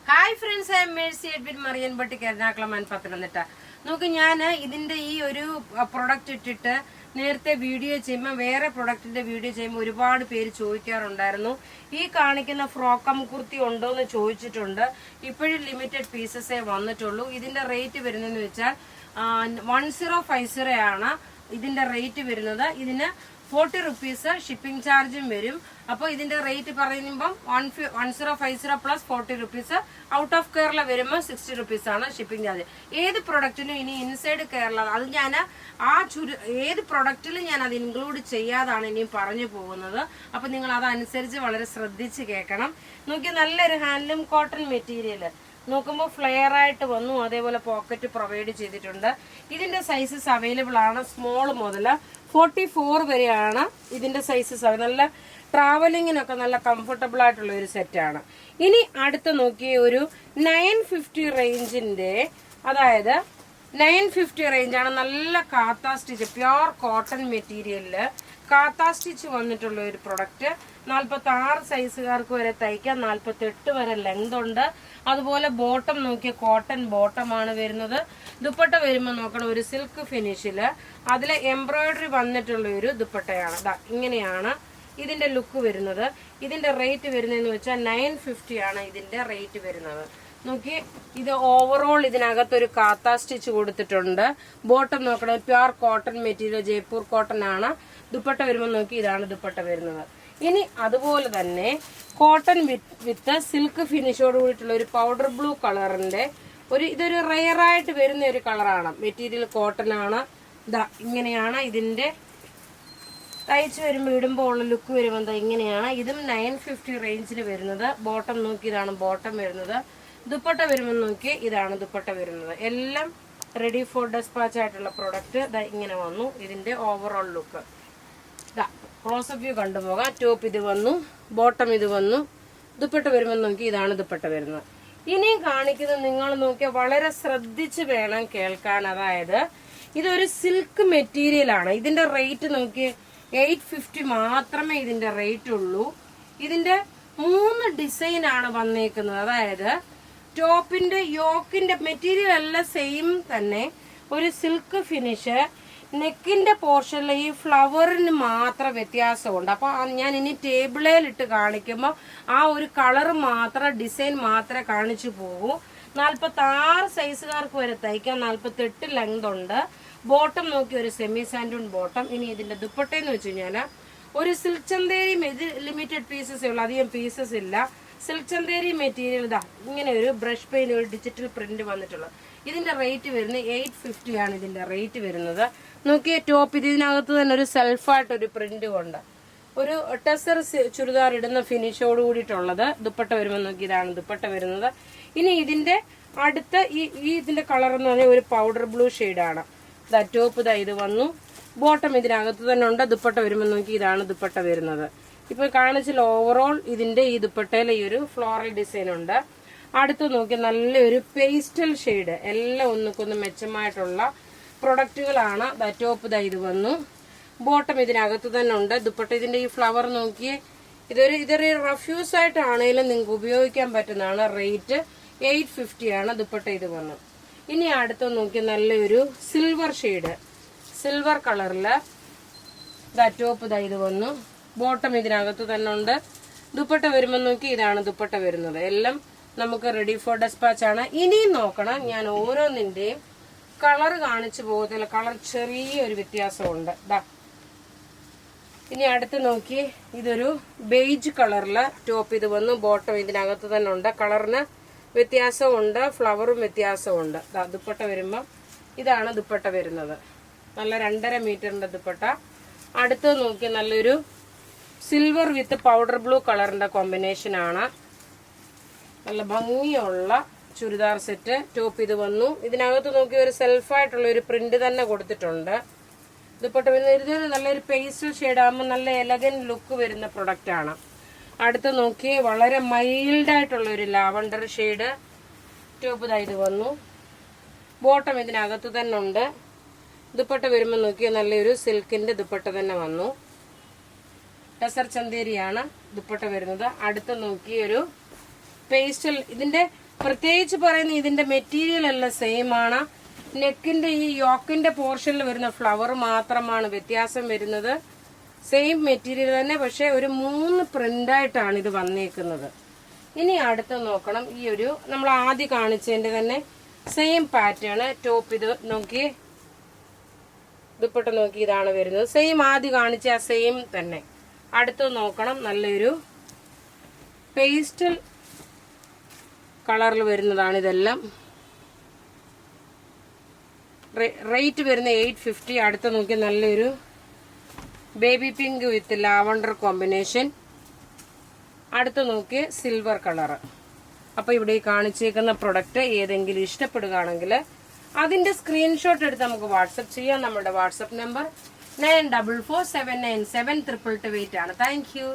Hi friends, I am Mercy Edwin Mariyan ബട്ടി എറണാകുളം പത്തനംതിട്ട. നോക്ക്, ഞാൻ ഇതിന്റെ ഈ ഒരു പ്രൊഡക്റ്റ് ഇട്ടിട്ട് നേരത്തെ വീഡിയോ ചെയ്യുമ്പോൾ വേറെ പ്രൊഡക്റ്റിന്റെ വീഡിയോ ചെയ്യുമ്പോൾ ഒരുപാട് പേര് ചോദിക്കാറുണ്ടായിരുന്നു, ഈ കാണിക്കുന്ന ഫ്രോക്കം കുർത്തി ഉണ്ടോ എന്ന് ചോദിച്ചിട്ടുണ്ട്. ഇപ്പോഴും ലിമിറ്റഡ് പീസസേ വന്നിട്ടുള്ളൂ. ഇതിന്റെ റേറ്റ് വരുന്നതെന്ന് വെച്ചാൽ 1050 ആണ് ഇതിന്റെ റേറ്റ് വരുന്നത്. ഇതിന് 40 റുപ്പീസ് ഷിപ്പിംഗ് ചാർജും വരും. അപ്പോൾ ഇതിന്റെ റേറ്റ് പറയുമ്പോൾ 1050 plus 40 rupees. Out of Kerala വരുമ്പോൾ 60 റുപ്പീസ് ആണ് ഷിപ്പിംഗ് ചാർജ്. ഏത് പ്രൊഡക്റ്റിനും ഇനി ഇൻസൈഡ് കേരള അത് ഞാൻ ഏത് പ്രൊഡക്റ്റിലും ഞാൻ അത് ഇൻക്ലൂഡ് ചെയ്യാതാണ് ഇനിയും പറഞ്ഞു പോകുന്നത്. അപ്പൊ നിങ്ങൾ അതനുസരിച്ച് വളരെ ശ്രദ്ധിച്ച് കേൾക്കണം. നോക്കി, നല്ലൊരു ഹാൻഡ്ലൂം കോട്ടൺ മെറ്റീരിയൽ നോക്കുമ്പോൾ ഫ്ലെയർ ആയിട്ട് വന്നു. അതേപോലെ പോക്കറ്റ് പ്രൊവൈഡ് ചെയ്തിട്ടുണ്ട്. ഇതിന്റെ സൈസസ് അവൈലബിൾ ആണ്. സ്മോൾ മുതൽ 44 വരെയാണ് ഇതിന്റെ സൈസസ്. നല്ല ട്രാവലിങ്ങിനൊക്കെ നല്ല കംഫർട്ടബിൾ ആയിട്ടുള്ള ഒരു സെറ്റാണ്. ഇനി അടുത്ത് നോക്കിയ ഒരു 950 റേഞ്ചിന്റെ, അതായത് 950 റേഞ്ചാണ്. നല്ല കാത്താ സ്റ്റിച്ച്, പ്യോർ കോട്ടൺ മെറ്റീരിയലില് കാത്താ സ്റ്റിച്ച് വന്നിട്ടുള്ള ഒരു പ്രൊഡക്റ്റ്. 46 സൈസുകാർക്ക് വരെ തയ്ക്കാം. 48 വരെ ലെങ്ത് ഉണ്ട്. അതുപോലെ ബോട്ടം നോക്കിയ കോട്ടൺ ബോട്ടം ആണ് വരുന്നത്. ദുപ്പട്ട വരുമ്പോൾ നോക്കണം, ഒരു സിൽക്ക് ഫിനിഷില് അതിലെ എംബ്രോയിഡറി വന്നിട്ടുള്ള ഒരു ദുപ്പട്ടയാണ്. ഇങ്ങനെയാണ് ഇതിന്റെ ലുക്ക് വരുന്നത്. ഇതിന്റെ റേറ്റ് വരുന്നതെന്ന് വെച്ചാൽ 950 ആണ് ഇതിന്റെ റേറ്റ് വരുന്നത്. നോക്കി, ഇത് ഓവറോൾ ഇതിനകത്തൊരു കാത്താ സ്റ്റിച്ച് കൊടുത്തിട്ടുണ്ട്. ബോട്ടം നോക്കണം, pure cotton material, Jaipur cotton ആണ്. ദുപ്പട്ട വരുമ്പോൾ നോക്കി, ഇതാണ് ദുപ്പട്ട വരുന്നത്. ഇനി അതുപോലെ തന്നെ കോട്ടൺ വിത്ത് സിൽക്ക് ഫിനിഷോട് കൂടിയിട്ടുള്ള ഒരു പൗഡർ ബ്ലൂ കളറിന്റെ ഇതൊരു റെയർ ആയിട്ട് വരുന്ന ഒരു കളറാണ്. മെറ്റീരിയൽ കോട്ടൺ ആണ്. ഇങ്ങനെയാണ് ഇതിന്റെ തയ്ച്ച് വരുമ്പോൾ ഇടുമ്പോൾ ഉള്ള ലുക്ക് വരുമ്പോൾ ഇങ്ങനെയാണ്. ഇതും 950 റേഞ്ചിൽ വരുന്നത്. ബോട്ടം നോക്കി, ഇതാണ് ബോട്ടം വരുന്നത്. ദുപ്പട്ട വരുമ്പോൾ നോക്കി, ഇതാണ് ദുപ്പട്ട വരുന്നത്. എല്ലാം റെഡി ഫോർ ഡെസ്പാച്ച് ആയിട്ടുള്ള പ്രൊഡക്റ്റ് ഇങ്ങനെ വന്നു. ഇതിന്റെ ഓവറോൾ ലുക്ക് ക്ലോസപ്പ് വ്യൂ കണ്ടുപോകാം. ടോപ്പ് ഇത് വന്നു, ബോട്ടം ഇത് വന്നു. ദുപ്പട്ട വരുമ്പോൾ നോക്കി, ഇതാണ് ദുപ്പട്ട വരുന്നത്. ഇനിയും കാണിക്കുന്നത് നിങ്ങൾ നോക്കിയാൽ വളരെ ശ്രദ്ധിച്ച് വേണം കേൾക്കാൻ. അതായത് ഇതൊരു സിൽക്ക് മെറ്റീരിയൽ ആണ്. ഇതിന്റെ റേറ്റ് നോക്കി 850 മാത്രമേ ഇതിന്റെ റേറ്റ് ഉള്ളൂ. ഇതിന്റെ 3 ഡിസൈൻ ആണ് വന്നേക്കുന്നത്. അതായത് ടോപ്പിന്റെ യോക്കിന്റെ മെറ്റീരിയൽ എല്ലാം സെയിം തന്നെ, ഒരു സിൽക്ക് ഫിനിഷ്. നെക്കിന്റെ പോർഷനിൽ ഈ ഫ്ലവറിന് മാത്രം വ്യത്യാസമുണ്ട്. അപ്പൊ ഞാൻ ഇനി ടേബിളിലിട്ട് കാണിക്കുമ്പോൾ ആ ഒരു കളർ മാത്രം, ഡിസൈൻ മാത്രമേ കാണിച്ചു പോകൂ. 46 സൈസുകാർക്ക് വരെ തയ്ക്കാം. 48 ലെങ്ത് ഉണ്ട്. ബോട്ടം നോക്കി, ഒരു സെമി സാൻഡൂൺ ബോട്ടം. ഇനി ഇതിന്റെ ദുപ്പട്ടയെന്ന് വെച്ച് കഴിഞ്ഞാൽ ഒരു സിൽക്ക് ചന്തേരി, ഇത് ലിമിറ്റഡ് പീസസേ ഉള്ളൂ, അധികം പീസസ് ഇല്ല. സിൽക്ക് ചന്തേരി മെറ്റീരിയൽ ഇങ്ങനെ ഒരു ബ്രഷ് പെയിന്റ്, ഒരു ഡിജിറ്റൽ പ്രിന്റ് വന്നിട്ടുള്ളത്. ഇതിന്റെ റേറ്റ് വരുന്നത് 850 ആണ് ഇതിന്റെ റേറ്റ് വരുന്നത്. നോക്കിയ ടോപ്പ് ഇതിനകത്ത് തന്നെ ഒരു സെൽഫായിട്ടൊരു പ്രിന്റ് കൊണ്ട് ഒരു ടെസർ ചുരിദാർ ഇടുന്ന ഫിനിഷോട് കൂടിയിട്ടുള്ളത്. ദുപ്പട്ട വരുമ്പോൾ നോക്കി, ഇതാണ് ദുപ്പട്ട വരുന്നത്. ഇനി ഇതിന്റെ അടുത്ത ഇതിന്റെ കളർ എന്ന് പറഞ്ഞാൽ ഒരു പൗഡർ ബ്ലൂ ഷെയ്ഡാണ്. ടോപ്പ് ഇത് വന്നു. ബോട്ടം ഇതിനകത്ത് തന്നെ ഉണ്ട്. ദുപ്പട്ട വരുമ്പോൾ നോക്കി, ഇതാണ് ദുപ്പട്ട വരുന്നത്. ഇപ്പൊ കാണിച്ചാൽ ഓവറോൾ ഇതിന്റെ ഈ ദുപ്പട്ടയിൽ ഈ ഒരു ഫ്ലോറൽ ഡിസൈൻ ഉണ്ട്. അടുത്ത് നോക്കി, നല്ലൊരു പേസ്റ്റൽ ഷെയ്ഡ്. എല്ലാം ഒന്നുക്കൊന്ന് മെച്ചമായിട്ടുള്ള പ്രൊഡക്റ്റുകളാണ്. ടോപ്പ് ഇത് വന്നു. ബോട്ടം ഇതിനകത്ത് തന്നെ ഉണ്ട്. ദുപ്പട്ട ഇതിന്റെ ഈ ഫ്ലവർ നോക്കി, ഇതൊരു റഫ്യൂസ് ആയിട്ടാണേലും നിങ്ങൾക്ക് ഉപയോഗിക്കാൻ പറ്റുന്നതാണ്. റേറ്റ് 850 ആണ്. ദുപ്പട്ട ഇത് വന്നു. ഇനി അടുത്ത് നോക്കി, നല്ലൊരു സിൽവർ ഷെയ്ഡ്, സിൽവർ കളറില് ടോപ്പ് ഇത് വന്നു. ബോട്ടം ഇതിനകത്ത് തന്നെ ഉണ്ട്. ദുപ്പട്ട വരുമ്പോൾ നോക്കി, ഇതാണ് ദുപ്പട്ട വരുന്നത്. എല്ലാം നമുക്ക് റെഡി ഫോർ ഡെസ്പാച്ച് ആണ്. ഇനിയും നോക്കണം, ഞാൻ ഓരോന്നിന്റെയും കളർ കാണിച്ചു പോകത്തില്ല. കളർ ചെറിയൊരു വ്യത്യാസമുണ്ട്. ഇനി അടുത്ത് നോക്കി, ഇതൊരു ബേജ് കളറില് ടോപ്പ് ഇത് വന്നു. ബോട്ടം ഇതിനകത്ത് തന്നെ ഉണ്ട്. കളറിന് വ്യത്യാസമുണ്ട്, ഫ്ലവറും വ്യത്യാസമുണ്ട്. ദുപ്പട്ട വരുമ്പം ഇതാണ് ദുപ്പട്ട വരുന്നത്. നല്ല 2.5 മീറ്ററിന്റെ ദുപ്പട്ട. അടുത്ത് നോക്കി, നല്ലൊരു സിൽവർ വിത്ത് പൗഡർ ബ്ലൂ കളറിന്റെ കോമ്പിനേഷൻ ആണ്. നല്ല ഭംഗിയുള്ള ചുരിദാർ സെറ്റ്. ടോപ്പ് ഇത് വന്നു. ഇതിനകത്ത് നോക്കി, ഒരു സെൽഫായിട്ടുള്ള ഒരു പ്രിന്റ് തന്നെ കൊടുത്തിട്ടുണ്ട്. ദുപ്പട്ട വരുന്ന നല്ലൊരു പേസ്റ്റൽ ഷെയ്ഡ് ആകുമ്പോൾ നല്ല എലഗന്റ് ലുക്ക് വരുന്ന പ്രൊഡക്റ്റ് ആണ്. അടുത്ത് നോക്കി, വളരെ മൈൽഡ് ആയിട്ടുള്ള ഒരു ലാവണ്ടർ ഷെയ്ഡ്. ടോപ്പ് ഇത് വന്നു. ബോട്ടം ഇതിനകത്ത് തന്നെ ഉണ്ട്. ദുപ്പട്ട വരുമ്പോൾ നോക്കിയാൽ നല്ലൊരു സിൽക്കിന്റെ ദുപ്പട്ട തന്നെ വന്നു. ടെസർ ചന്തേരിയാണ് ദുപ്പട്ട വരുന്നത്. അടുത്ത് നോക്കി ഒരു പേസ്റ്റൽ. ഇതിന്റെ പ്രത്യേകിച്ച് പറയുന്ന ഇതിന്റെ മെറ്റീരിയൽ എല്ലാം സെയിം ആണ്. നെക്കിന്റെ ഈ യോക്കിന്റെ പോർഷനിൽ വരുന്ന ഫ്ലവർ മാത്രമാണ് വ്യത്യാസം വരുന്നത്. സെയിം മെറ്റീരിയൽ തന്നെ, പക്ഷെ ഒരു 3 പ്രിന്റായിട്ടാണ് ഇത് വന്നേക്കുന്നത്. ഇനി അടുത്ത് നോക്കണം, ഈ ഒരു നമ്മൾ ആദ്യം കാണിച്ചതിന്റെ തന്നെ സെയിം പാറ്റേൺ ടോപ്പ്. ഇത് നോക്കി, ദുപ്പട്ട നോക്കി, ഇതാണ് വരുന്നത്. സെയിം ആദ്യം കാണിച്ച ആ സെയിം തന്നെ. അടുത്ത് നോക്കണം, നല്ലൊരു പേസ്റ്റൽ കളറിൽ വരുന്നതാണ് ഇതെല്ലാം. റേറ്റ് വരുന്ന 850. അടുത്ത് നോക്കി, നല്ലൊരു ബേബി പിങ്ക് വിത്ത് ലാവണ്ടർ കോമ്പിനേഷൻ. അടുത്ത് നോക്കി സിൽവർ കളറ്. അപ്പൊ ഇവിടെ ഈ കാണിച്ചേക്കുന്ന പ്രൊഡക്റ്റ് ഏതെങ്കിലും ഇഷ്ടപ്പെടുകയാണെങ്കിൽ അതിന്റെ സ്ക്രീൻഷോട്ട് എടുത്ത് നമുക്ക് വാട്സപ്പ് ചെയ്യാം. നമ്മുടെ വാട്സപ്പ് നമ്പർ 9447972228 ആണ്. Thank you.